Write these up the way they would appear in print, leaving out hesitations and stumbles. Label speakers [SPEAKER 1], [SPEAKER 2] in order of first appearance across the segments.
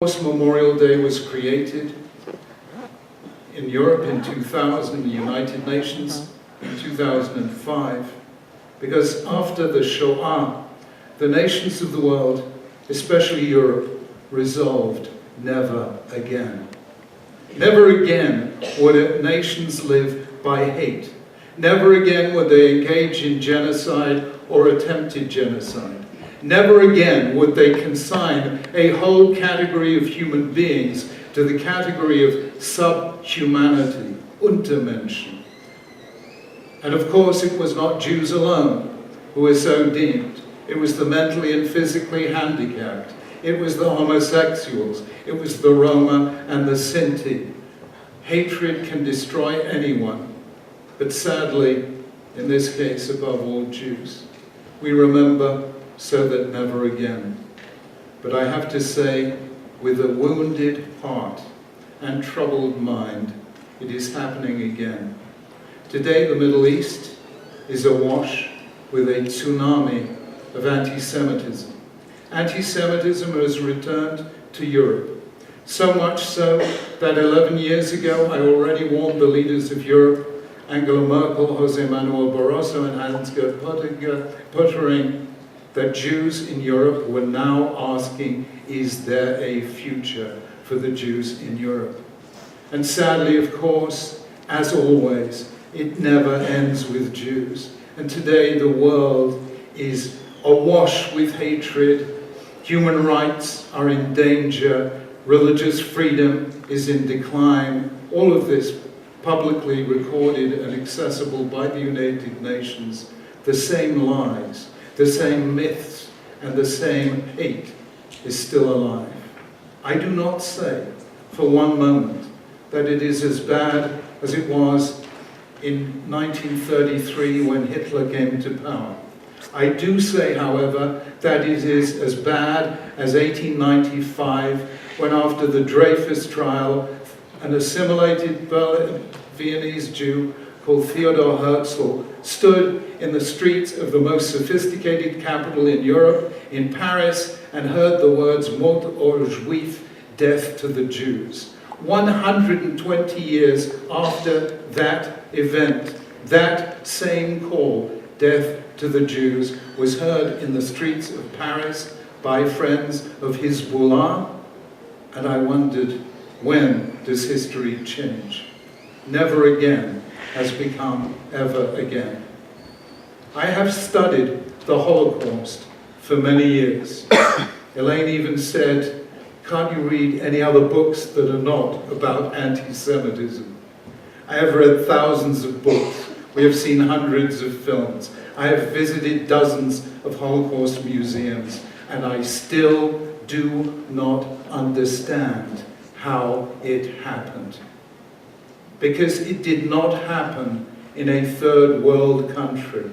[SPEAKER 1] Holocaust Memorial Day was created in Europe in 2000, the United Nations in 2005, because after the Shoah, the nations of the world, especially Europe, resolved never again. Never again would nations live by hate. Never again would they engage in genocide or attempted genocide. Never again would they consign a whole category of human beings to the category of subhumanity, Untermenschen. And of course it was not Jews alone who were so deemed. It was the mentally and physically handicapped. It was the homosexuals. It was the Roma and the Sinti. Hatred can destroy anyone, but sadly, in this case, above all Jews. We remember so that never again. But I have to say, with a wounded heart and troubled mind, it is happening again. Today, the Middle East is awash with a tsunami of anti-Semitism. Anti-Semitism has returned to Europe. So much so that 11 years ago, I already warned the leaders of Europe, Angela Merkel, José Manuel Barroso, and Hans-Gert Pöttering, that Jews in Europe were now asking, is there a future for the Jews in Europe? And sadly, of course, as always, it never ends with Jews. And today the world is awash with hatred. Human rights are in danger. Religious freedom is in decline. All of this publicly recorded and accessible by the United Nations. The same lies, the same myths, and the same hate is still alive. I do not say for one moment that it is as bad as it was in 1933 when Hitler came to power. I do say, however, that it is as bad as 1895 when, after the Dreyfus trial, an assimilated Viennese Jew called Theodor Herzl stood in the streets of the most sophisticated capital in Europe, in Paris, and heard the words "Mort aux Juifs," death to the Jews. 120 years after that event, that same call, death to the Jews, was heard in the streets of Paris by friends of Hezbollah, and I wondered, when does history change? Never again has become ever again. I have studied the Holocaust for many years. Elaine even said, can't you read any other books that are not about anti-Semitism? I have read thousands of books. We have seen hundreds of films. I have visited dozens of Holocaust museums, and I still do not understand how it happened. Because it did not happen in a third world country.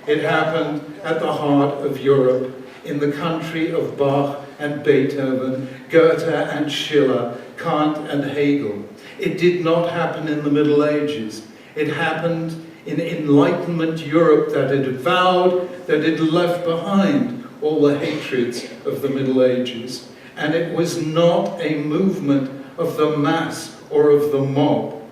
[SPEAKER 1] It happened at the heart of Europe, in the country of Bach and Beethoven, Goethe and Schiller, Kant and Hegel. It did not happen in the Middle Ages. It happened in Enlightenment Europe that had vowed that it left behind all the hatreds of the Middle Ages. And it was not a movement of the mass or of the mob.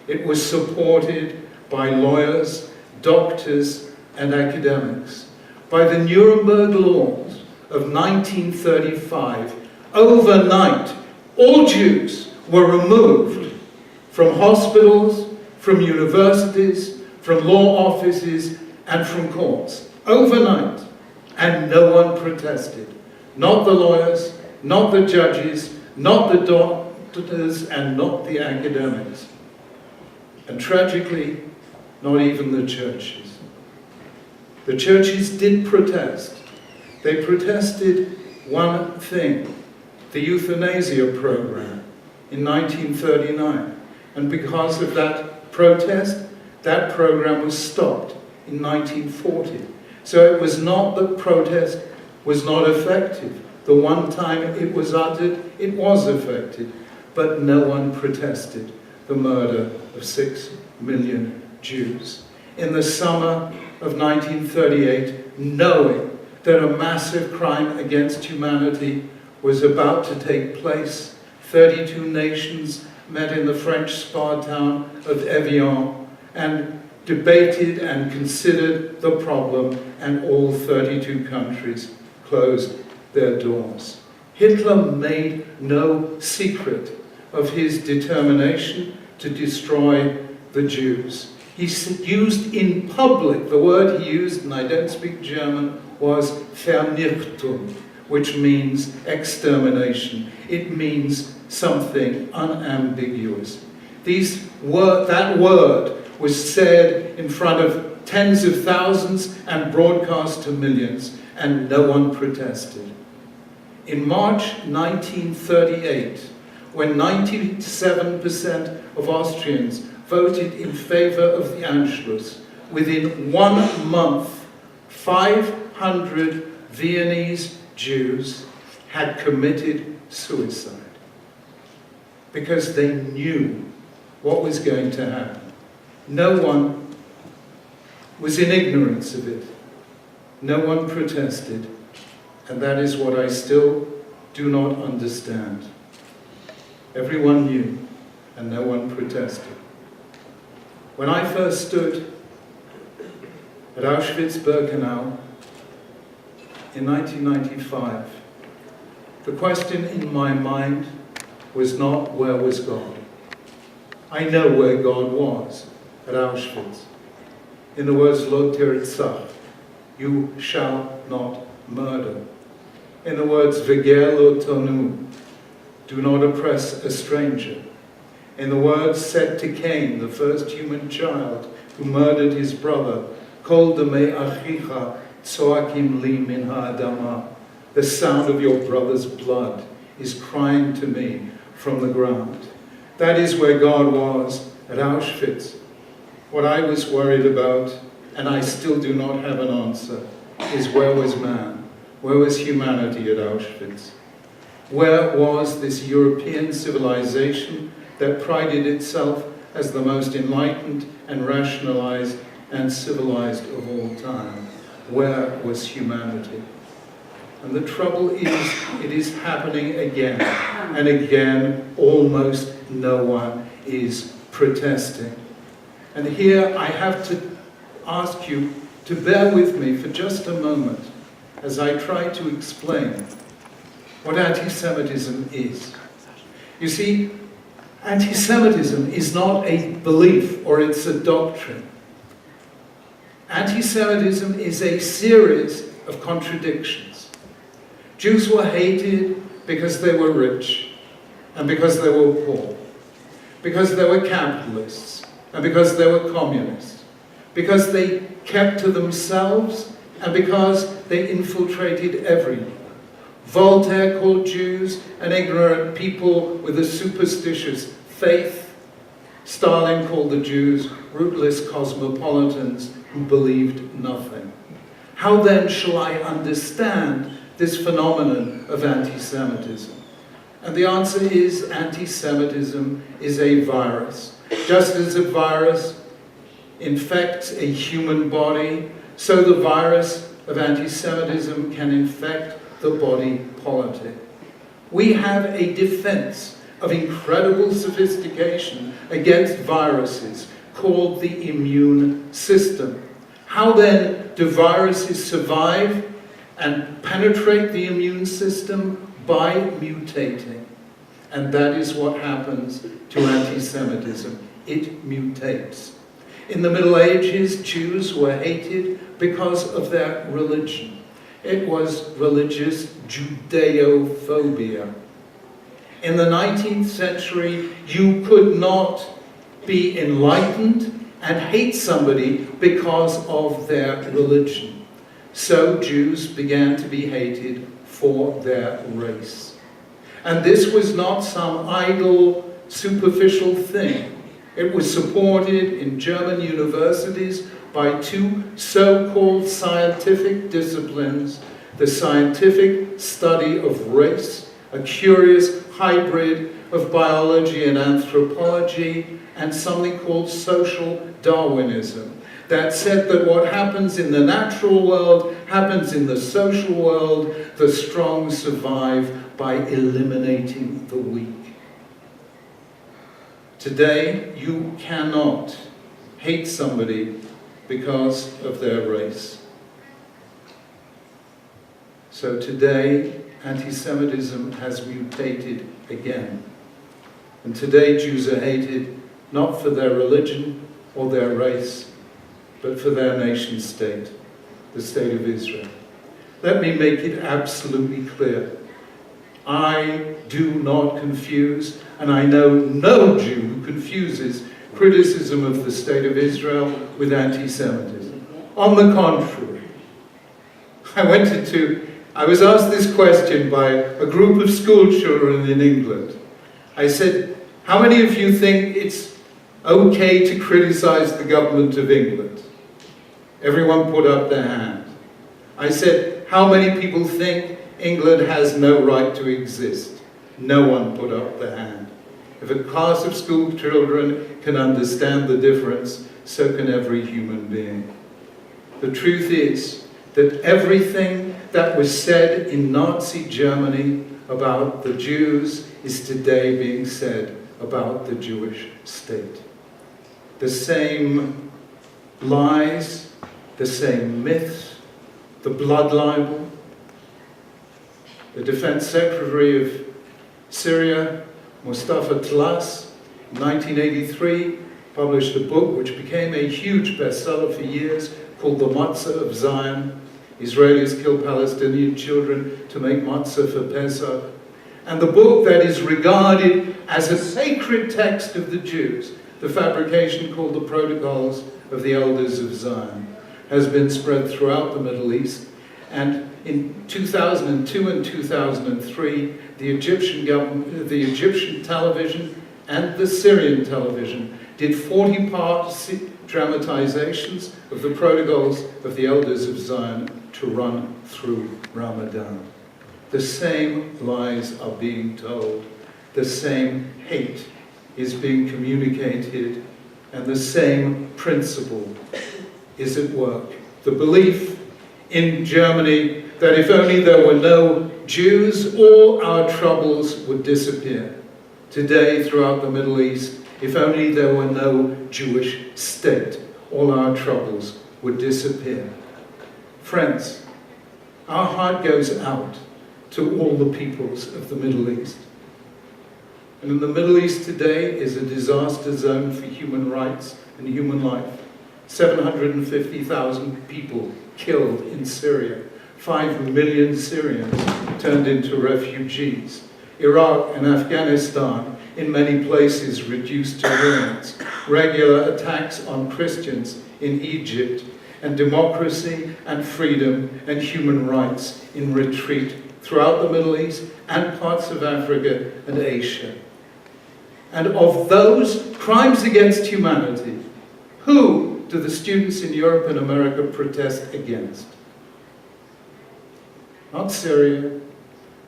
[SPEAKER 1] It was supported by lawyers, doctors, and academics. By the Nuremberg laws of 1935, overnight, all Jews were removed from hospitals, from universities, from law offices, and from courts. Overnight. And no one protested. Not the lawyers, not the judges, not the doctors, and not the academics. And tragically, not even the churches. The churches did protest. They protested one thing, the euthanasia program in 1939. And because of that protest, that program was stopped in 1940. So it was not that protest was not effective. The one time it was uttered, it was effective. But no one protested the murder of 6 million Jews. In the summer of 1938, knowing that a massive crime against humanity was about to take place. 32 nations met in the French spa town of Evian and debated and considered the problem, and all 32 countries closed their doors. Hitler made no secret of his determination to destroy the Jews. He used in public, the word he used, and I don't speak German, was Vernichtung, which means extermination. It means something unambiguous. That word was said in front of tens of thousands and broadcast to millions, and no one protested. In March 1938, when 97% of Austrians voted in favor of the Anschluss, within 1 month, 500 Viennese Jews had committed suicide because they knew what was going to happen. No one was in ignorance of it. No one protested. And that is what I still do not understand. Everyone knew, and no one protested. When I first stood at Auschwitz-Birkenau in 1995, the question in my mind was not, where was God? I know where God was, at Auschwitz. In the words, Lo tirtzach, you shall not murder. In the words, V'ger lo tonu, do not oppress a stranger. In the words said to Cain, the first human child who murdered his brother, Kol damei achicha tzoakim li min ha'adama, the sound of your brother's blood is crying to me from the ground. That is where God was at Auschwitz. What I was worried about, and I still do not have an answer, is where was man? Where was humanity at Auschwitz? Where was this European civilization that prided itself as the most enlightened and rationalized and civilized of all time? Where was humanity? And the trouble is, it is happening again and again. Almost no one is protesting. And here I have to ask you to bear with me for just a moment as I try to explain what anti-Semitism is. You see, anti-Semitism is not a belief or it's a doctrine. Anti-Semitism is a series of contradictions. Jews were hated because they were rich and because they were poor, because they were capitalists and because they were communists, because they kept to themselves and because they infiltrated everyone. Voltaire called Jews an ignorant people with a superstitious faith. Stalin called the Jews rootless cosmopolitans who believed nothing. How then shall I understand this phenomenon of anti-Semitism? And the answer is, anti-Semitism is a virus. Just as a virus infects a human body, so the virus of anti-Semitism can infect the body politic. We have a defense of incredible sophistication against viruses called the immune system. How then do viruses survive and penetrate the immune system? By mutating. And that is what happens to anti-Semitism. It mutates. In the Middle Ages, Jews were hated because of their religion. It was religious Judeophobia. In the 19th century, you could not be enlightened and hate somebody because of their religion. So Jews began to be hated for their race. And this was not some idle, superficial thing. It was supported in German universities by two so-called scientific disciplines: the scientific study of race, a curious hybrid of biology and anthropology, and something called social Darwinism, that said that what happens in the natural world happens in the social world. The strong survive, by eliminating the weak. Today, you cannot hate somebody because of their race. So today, anti-Semitism has mutated again. And today, Jews are hated not for their religion or their race, but for their nation state, the state of Israel. Let me make it absolutely clear. I do not confuse, and I know no Jew who confuses criticism of the state of Israel with anti-Semitism. On the contrary, I was asked this question by a group of school children in England. I said, how many of you think it's okay to criticize the government of England? Everyone put up their hand. I said, how many people think England has no right to exist? No one put up their hand. If a class of school children can understand the difference, so can every human being. The truth is that everything that was said in Nazi Germany about the Jews is today being said about the Jewish state. The same lies, the same myths, the blood libel. The Defense Secretary of Syria, Mustafa Tlass, in 1983, published a book which became a huge bestseller for years called The Matzah of Zion. Israelis kill Palestinian children to make matzah for Pesach. And the book that is regarded as a sacred text of the Jews, the fabrication called the Protocols of the Elders of Zion, has been spread throughout the Middle East. And in 2002 and 2003, the Egyptian government, the Egyptian television and the Syrian television did 40-part dramatizations of the Protocols of the Elders of Zion to run through Ramadan. The same lies are being told, the same hate is being communicated, and the same principle is at work. The belief in Germany that if only there were no Jews, all our troubles would disappear. Today, throughout the Middle East, if only there were no Jewish state, all our troubles would disappear. Friends, our heart goes out to all the peoples of the Middle East. And in the Middle East today is a disaster zone for human rights and human life. 750,000 people killed in Syria. 5 million Syrians turned into refugees. Iraq and Afghanistan, in many places, reduced to ruins. Regular attacks on Christians in Egypt, and democracy and freedom and human rights in retreat throughout the Middle East and parts of Africa and Asia. And of those crimes against humanity, who do the students in Europe and America protest against? Not Syria,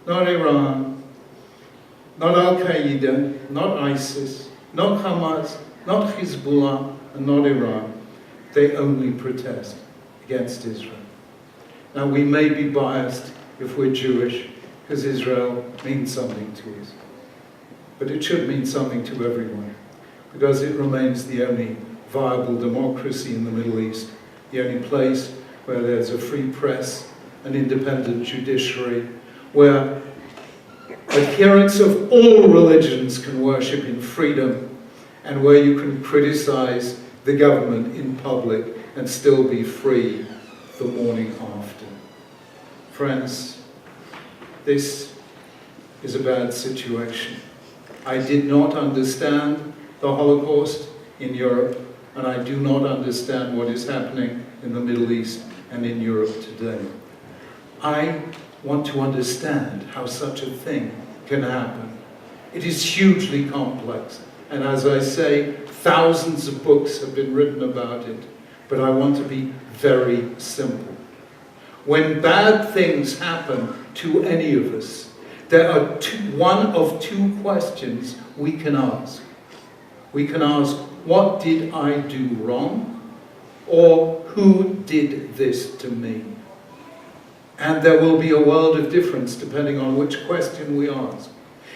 [SPEAKER 1] not Iran, not Al-Qaeda, not ISIS, not Hamas, not Hezbollah, and not Iran. They only protest against Israel. Now, we may be biased if we're Jewish, because Israel means something to us. But it should mean something to everyone, because it remains the only viable democracy in the Middle East, the only place where there's a free press, an independent judiciary, where adherents of all religions can worship in freedom, and where you can criticize the government in public and still be free the morning after. Friends, this is a bad situation. I did not understand the Holocaust in Europe, and I do not understand what is happening in the Middle East and in Europe today. I want to understand how such a thing can happen. It is hugely complex, and as I say, thousands of books have been written about it, but I want to be very simple. When bad things happen to any of us, there are one of two questions we can ask. We can ask, what did I do wrong? Or who did this to me? And there will be a world of difference depending on which question we ask.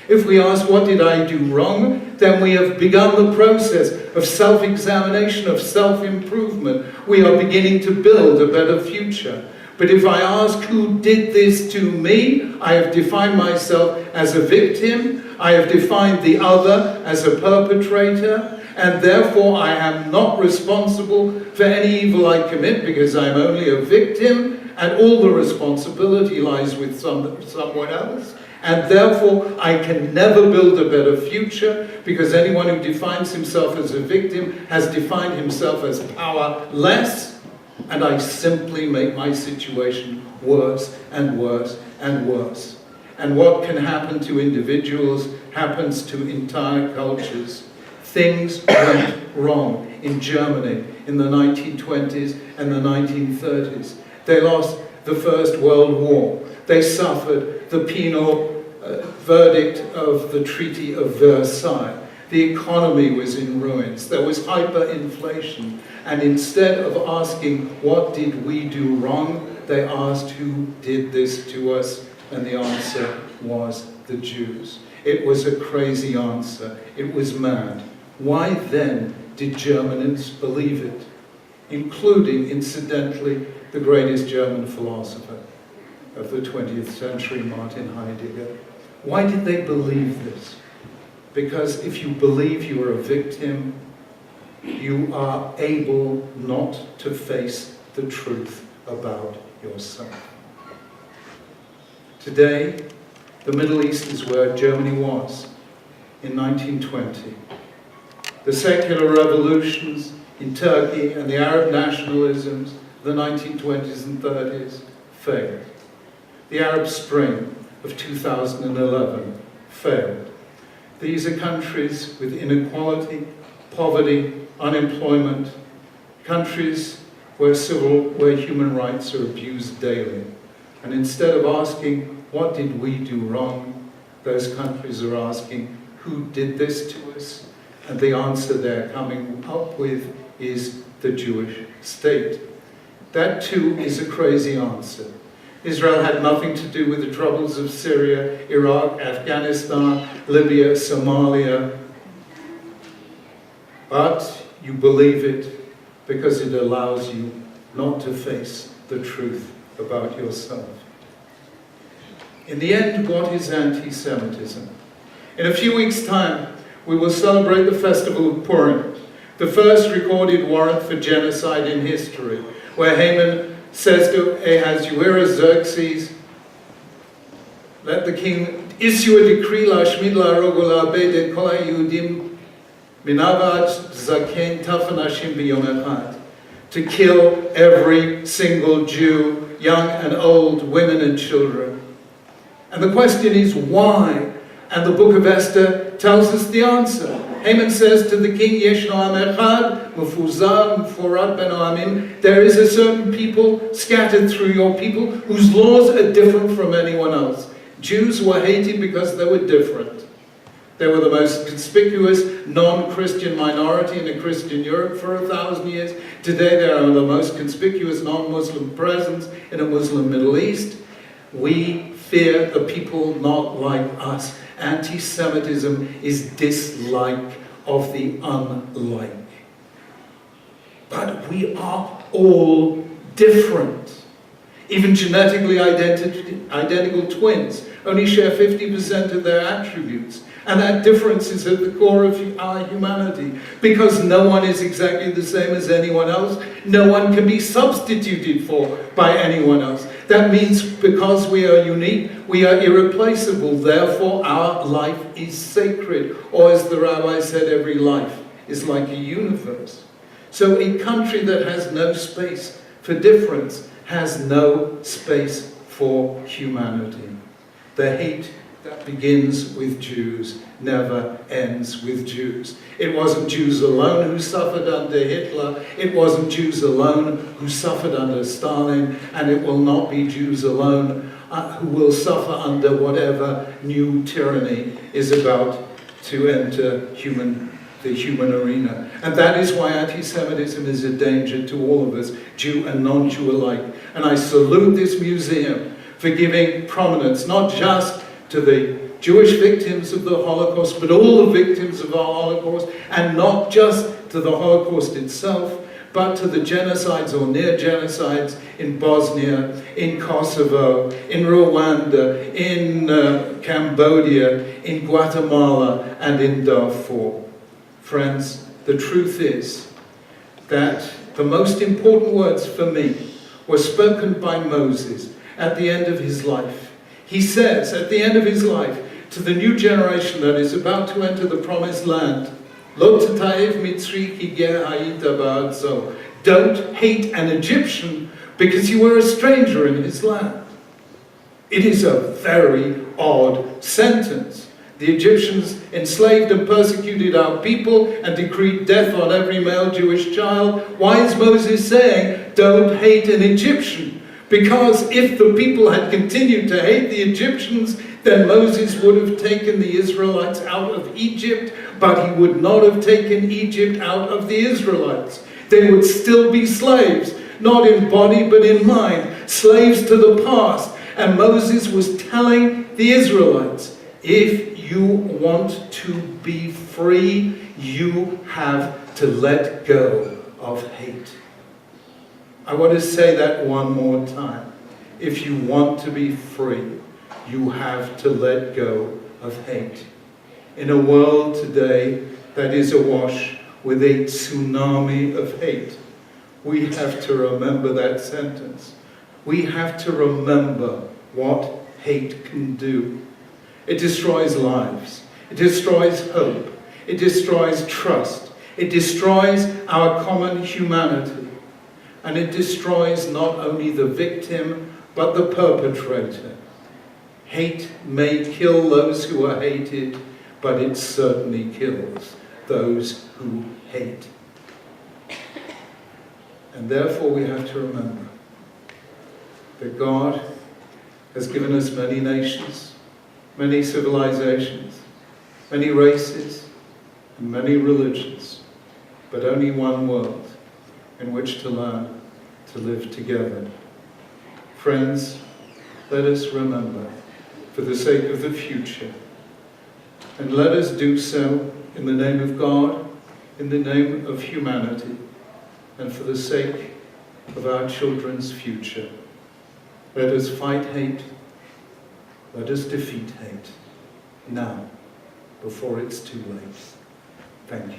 [SPEAKER 1] If we ask, what did I do wrong? Then we have begun the process of self-examination, of self-improvement. We are beginning to build a better future. But if I ask, who did this to me? I have defined myself as a victim. I have defined the other as a perpetrator. And therefore I am not responsible for any evil I commit because I'm only a victim. And all the responsibility lies with someone else. And therefore, I can never build a better future because anyone who defines himself as a victim has defined himself as powerless, and I simply make my situation worse and worse and worse. And what can happen to individuals happens to entire cultures. Things went wrong in Germany in the 1920s and the 1930s. They lost the First World War. They suffered the penal verdict of the Treaty of Versailles. The economy was in ruins. There was hyperinflation. And instead of asking, what did we do wrong? They asked, who did this to us? And the answer was the Jews. It was a crazy answer. It was mad. Why then did Germans believe it? Including, incidentally, the greatest German philosopher of the 20th century, Martin Heidegger. Why did they believe this? Because if you believe you are a victim, you are able not to face the truth about yourself. Today, the Middle East is where Germany was in 1920. The secular revolutions in Turkey and the Arab nationalisms of the 1920s and 30s failed. The Arab Spring of 2011 failed. These are countries with inequality, poverty, unemployment, countries where human rights are abused daily. And instead of asking, what did we do wrong? Those countries are asking, who did this to us? And the answer they're coming up with is the Jewish state. That too is a crazy answer. Israel had nothing to do with the troubles of Syria, Iraq, Afghanistan, Libya, Somalia. But you believe it because it allows you not to face the truth about yourself. In the end, what is anti-Semitism? In a few weeks' time, we will celebrate the festival of Purim, the first recorded warrant for genocide in history, where Haman says to Ahasuerus Xerxes, let the king issue a decree להשמיד להרוג ולאבד את כל היהודים מנער זקן טף אנשים ביום אחד, to kill every single Jew, young and old, women and children. And the question is why? And the book of Esther tells us the answer. Haman says to the king, Yeshno am echad, mufuzar, muforat ben oamim, there is a certain people scattered through your people whose laws are different from anyone else. Jews were hated because they were different. They were the most conspicuous non-Christian minority in a Christian Europe for 1,000 years. Today they are the most conspicuous non-Muslim presence in a Muslim Middle East. We fear a people not like us. Anti-Semitism is dislike of the unlike. But we are all different. Even genetically identical twins only share 50% of their attributes. And that difference is at the core of our humanity. Because no one is exactly the same as anyone else, no one can be substituted for by anyone else. That means because we are unique, we are irreplaceable. Therefore, our life is sacred. Or as the rabbi said, every life is like a universe. So a country that has no space for difference has no space for humanity. The hate that begins with Jews never ends with Jews. It wasn't Jews alone who suffered under Hitler. It wasn't Jews alone who suffered under Stalin. And it will not be Jews alone who will suffer under whatever new tyranny is about to enter human the human arena. And that is why anti-Semitism is a danger to all of us, Jew and non-Jew alike. And I salute this museum for giving prominence, not just to the Jewish victims of the Holocaust, but all the victims of our Holocaust, and not just to the Holocaust itself, but to the genocides or near genocides in Bosnia, in Kosovo, in Rwanda, in Cambodia, in Guatemala, and in Darfur. Friends, the truth is that the most important words for me were spoken by Moses at the end of his life. He says at the end of his life to the new generation that is about to enter the promised land, don't hate an Egyptian because you were a stranger in his land. It is a very odd sentence. The Egyptians enslaved and persecuted our people and decreed death on every male Jewish child. Why is Moses saying, don't hate an Egyptian? Because if the people had continued to hate the Egyptians, then Moses would have taken the Israelites out of Egypt, but he would not have taken Egypt out of the Israelites. They would still be slaves, not in body but in mind, slaves to the past. And Moses was telling the Israelites, if you want to be free, you have to let go of hate. I want to say that one more time. If you want to be free, you have to let go of hate. In a world today that is awash with a tsunami of hate, we have to remember that sentence. We have to remember what hate can do. It destroys lives. It destroys hope. It destroys trust. It destroys our common humanity. And it destroys not only the victim, but the perpetrator. Hate may kill those who are hated, but it certainly kills those who hate. And therefore we have to remember that God has given us many nations, many civilizations, many races, and many religions, but only one world in which to learn to live together. Friends, let us remember, for the sake of the future, and let us do so in the name of God, in the name of humanity, and for the sake of our children's future. Let us fight hate. Let us defeat hate now, before it's too late. Thank you.